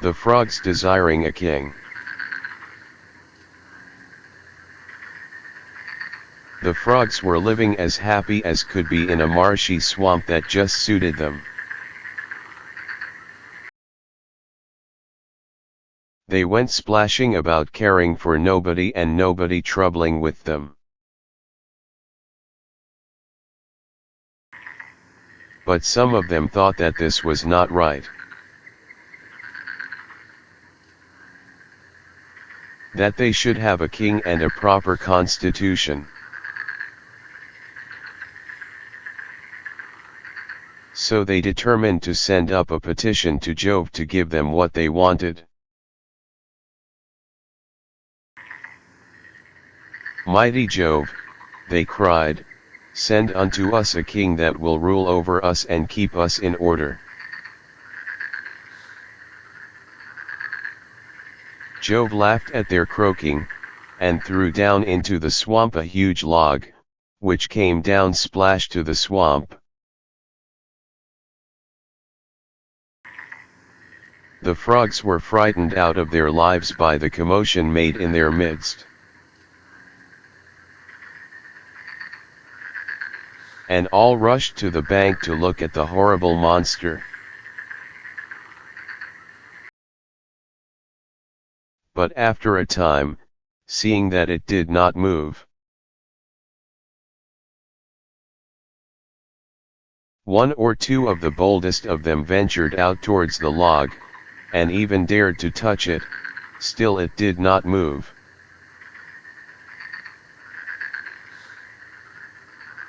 The frogs desiring a king. The frogs were living as happy as could be in a marshy swamp that just suited them. They went splashing about, caring for nobody and nobody troubling with them. But some of them thought that this was not right. That they should have a king and a proper constitution. So they determined to send up a petition to Jove to give them what they wanted. Mighty Jove, they cried, send unto us a king that will rule over us and keep us in order. Jove laughed at their croaking, and threw down into the swamp a huge log, which came down splash to the swamp. The frogs were frightened out of their lives by the commotion made in their midst. And all rushed to the bank to look at the horrible monster. But after a time, seeing that it did not move, one or two of the boldest of them ventured out towards the log, and even dared to touch it, still it did not move.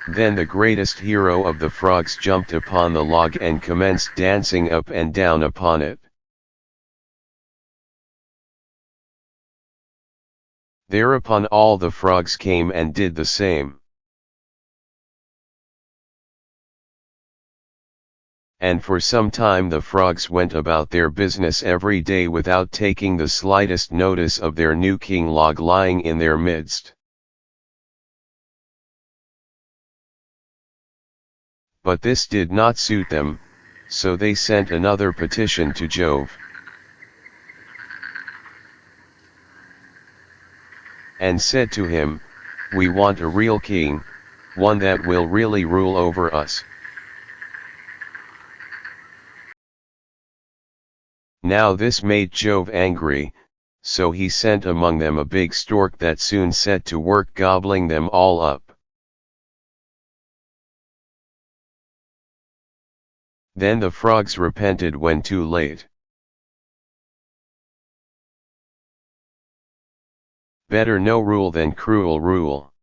Then the greatest hero of the frogs jumped upon the log and commenced dancing up and down upon it. Thereupon all the frogs came and did the same. And for some time the frogs went about their business every day without taking the slightest notice of their new king log lying in their midst. But this did not suit them, so they sent another petition to Jove. And said to him, we want a real king, one that will really rule over us. Now this made Jove angry, so he sent among them a big stork that soon set to work gobbling them all up. Then the frogs repented when too late. Better no rule than cruel rule.